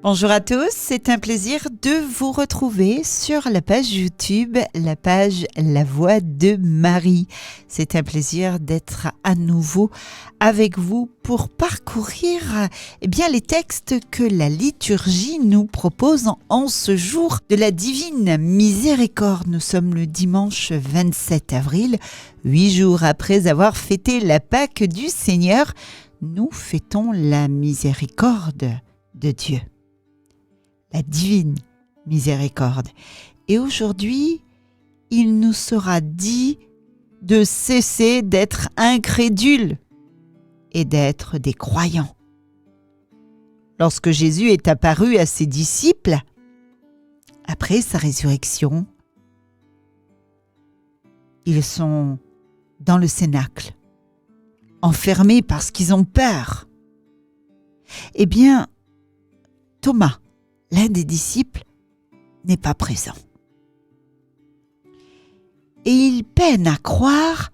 Bonjour à tous, c'est un plaisir de vous retrouver sur la page YouTube, la page La Voix de Marie. C'est un plaisir d'être à nouveau avec vous pour parcourir les textes que la liturgie nous propose en ce jour de la Divine Miséricorde. Nous sommes le dimanche 27 avril, 8 jours après avoir fêté la Pâque du Seigneur. Nous fêtons la miséricorde de Dieu. La divine miséricorde. Et aujourd'hui, il nous sera dit de cesser d'être incrédules et d'être des croyants. Lorsque Jésus est apparu à ses disciples, après sa résurrection, ils sont dans le cénacle, enfermés parce qu'ils ont peur. Eh bien, Thomas, l'un des disciples, n'est pas présent. Et il peine à croire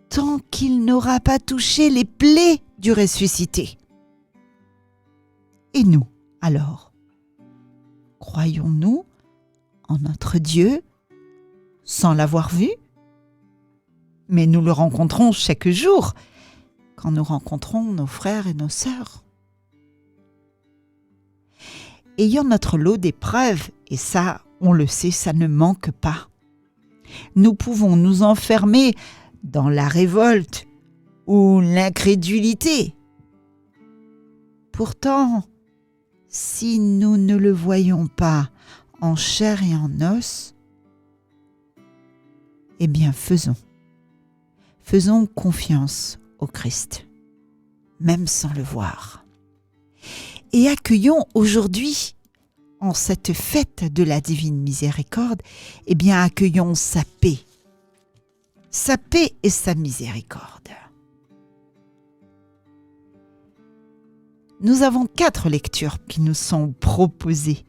tant qu'il n'aura pas touché les plaies du ressuscité. Et nous, alors, croyons-nous en notre Dieu sans l'avoir vu? Mais nous le rencontrons chaque jour quand nous rencontrons nos frères et nos sœurs. Ayant notre lot d'épreuves, et ça, on le sait, ça ne manque pas. Nous pouvons nous enfermer dans la révolte ou l'incrédulité. Pourtant, si nous ne le voyons pas en chair et en os, eh bien faisons confiance au Christ, même sans le voir. Et accueillons aujourd'hui, en cette fête de la Divine Miséricorde, accueillons sa paix et sa miséricorde. Nous avons 4 lectures qui nous sont proposées.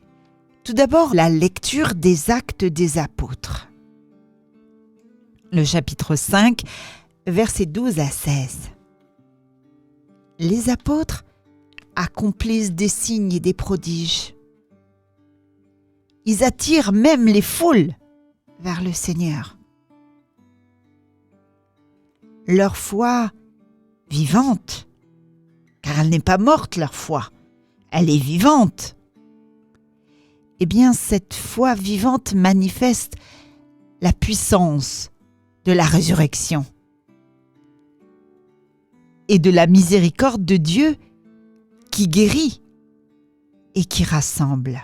Tout d'abord, la lecture des Actes des Apôtres. Le chapitre 5, versets 12 à 16. Les apôtres accomplissent des signes et des prodiges. Ils attirent même les foules vers le Seigneur. Leur foi vivante, car elle n'est pas morte leur foi, elle est vivante. Cette foi vivante manifeste la puissance de la résurrection et de la miséricorde de Dieu qui guérit et qui rassemble.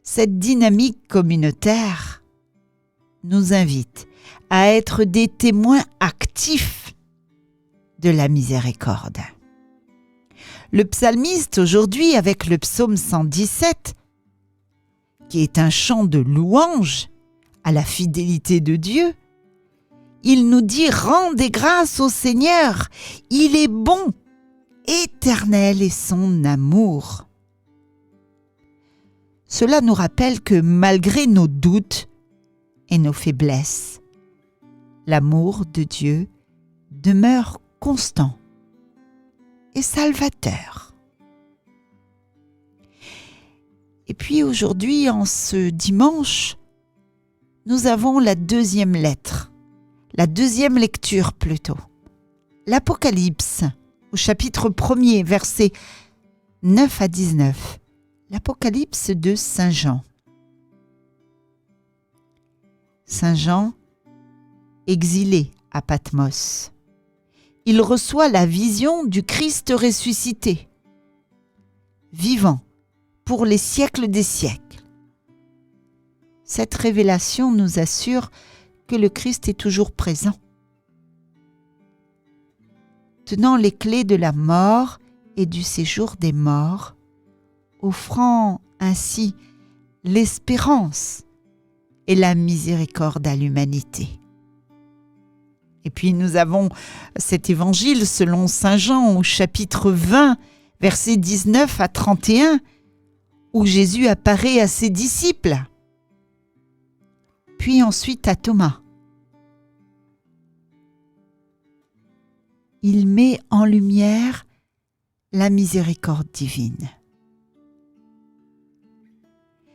Cette dynamique communautaire nous invite à être des témoins actifs de la miséricorde. Le psalmiste aujourd'hui, avec le psaume 117, qui est un chant de louange à la fidélité de Dieu, il nous dit « Rendez grâce au Seigneur, il est bon, éternel est son amour ». Cela nous rappelle que malgré nos doutes et nos faiblesses, l'amour de Dieu demeure constant et salvateur. Et puis aujourd'hui, en ce dimanche, nous avons la deuxième lecture plutôt. L'Apocalypse, au chapitre 1er, versets 9 à 19. L'Apocalypse de Saint Jean. Saint Jean, exilé à Patmos. Il reçoit la vision du Christ ressuscité, vivant pour les siècles des siècles. Cette révélation nous assure que le Christ est toujours présent, tenant les clés de la mort et du séjour des morts, offrant ainsi l'espérance et la miséricorde à l'humanité. Et puis nous avons cet évangile selon Saint Jean au chapitre 20, versets 19 à 31, où Jésus apparaît à ses disciples, puis ensuite à Thomas. Il met en lumière la miséricorde divine.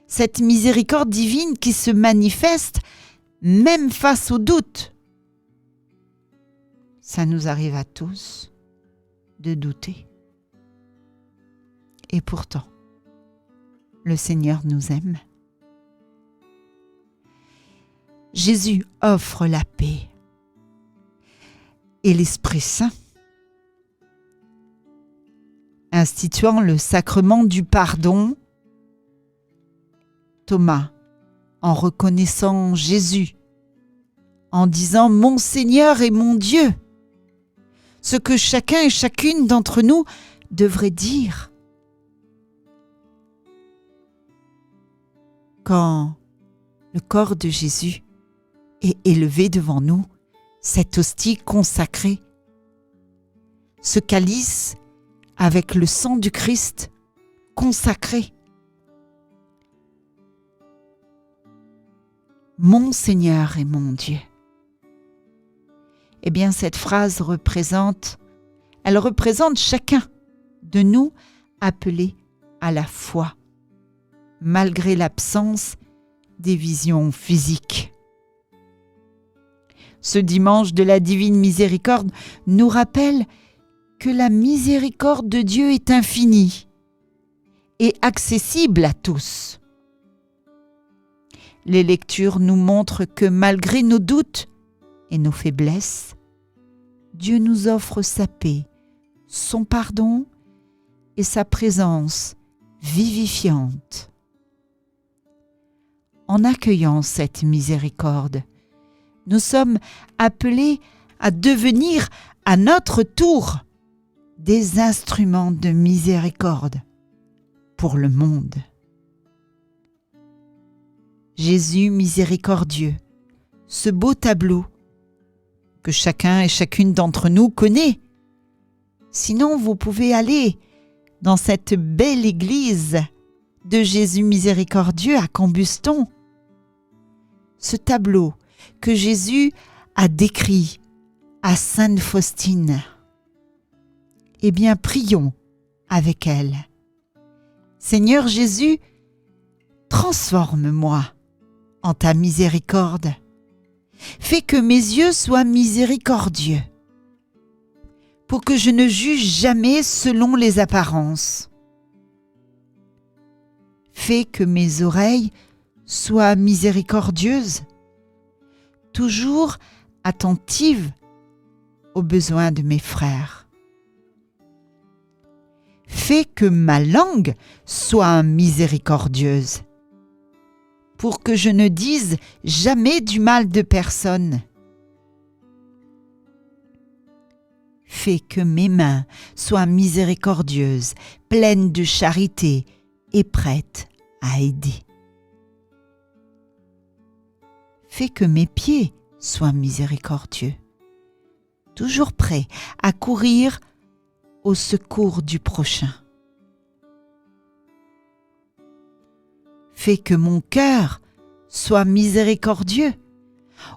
Cette miséricorde divine qui se manifeste même face au doute. Ça nous arrive à tous de douter. Et pourtant, le Seigneur nous aime. Jésus offre la paix et l'Esprit Saint, instituant le sacrement du pardon. Thomas, en reconnaissant Jésus, en disant « Mon Seigneur et mon Dieu », ce que chacun et chacune d'entre nous devrait dire. Quand le corps de Jésus est élevé devant nous, cette hostie consacrée, ce calice avec le sang du Christ consacré, mon Seigneur et mon Dieu. Eh bien, cette phrase représente chacun de nous appelés à la foi, malgré l'absence des visions physiques. Ce dimanche de la divine miséricorde nous rappelle que la miséricorde de Dieu est infinie et accessible à tous. Les lectures nous montrent que malgré nos doutes et nos faiblesses, Dieu nous offre sa paix, son pardon et sa présence vivifiante. En accueillant cette miséricorde, nous sommes appelés à devenir à notre tour des instruments de miséricorde pour le monde. Jésus miséricordieux, ce beau tableau que chacun et chacune d'entre nous connaît. Sinon, vous pouvez aller dans cette belle église de Jésus miséricordieux à Cambuston. Ce tableau que Jésus a décrit à Sainte Faustine. Eh bien, prions avec elle. Seigneur Jésus, transforme-moi en ta miséricorde. Fais que mes yeux soient miséricordieux, pour que je ne juge jamais selon les apparences. Fais que mes oreilles soient miséricordieuses, toujours attentives aux besoins de mes frères. Fais que ma langue soit miséricordieuse, pour que je ne dise jamais du mal de personne. Fais que mes mains soient miséricordieuses, pleines de charité et prêtes à aider. Fais que mes pieds soient miséricordieux, toujours prêts à courir au secours du prochain. Fais que mon cœur soit miséricordieux,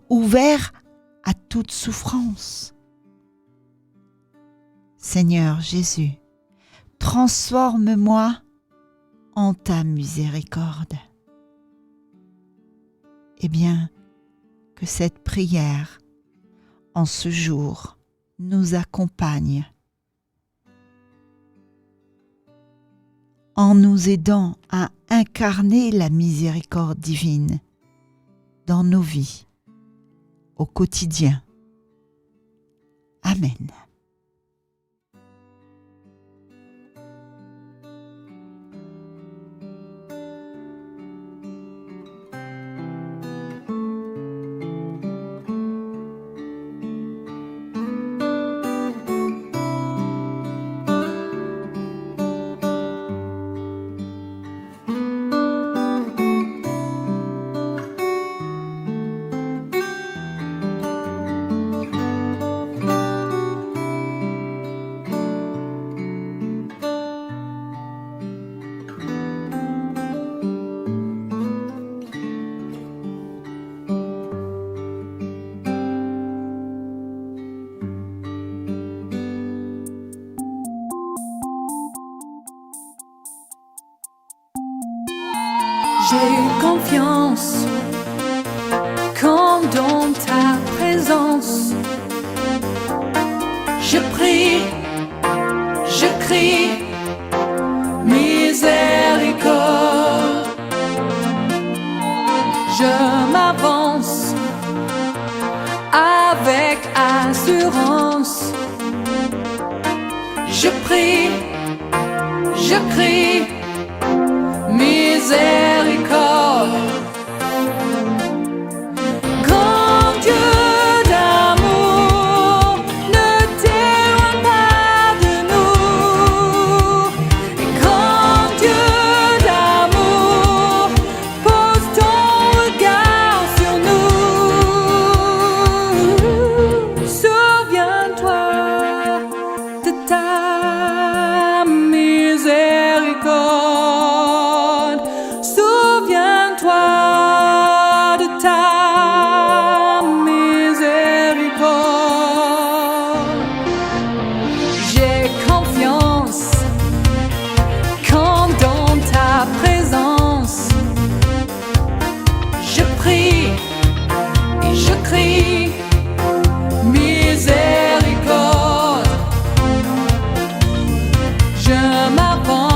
ouvert à toute souffrance. Seigneur Jésus, transforme-moi en ta miséricorde. Eh bien, que cette prière, en ce jour, nous accompagne en nous aidant à incarner la miséricorde divine dans nos vies, au quotidien. Amen. J'ai confiance quand dans ta présence je prie, je crie, miséricorde. Je m'avance avec assurance. Je prie, je crie, miséricorde. Grand Dieu d'amour, ne t'éloigne pas de nous. Et grand Dieu d'amour, pose ton regard sur nous. Souviens-toi de ta miséricorde. Souviens-toi de ta miséricorde. J'ai confiance quand dans ta présence je prie et je crie, miséricorde. Je m'avance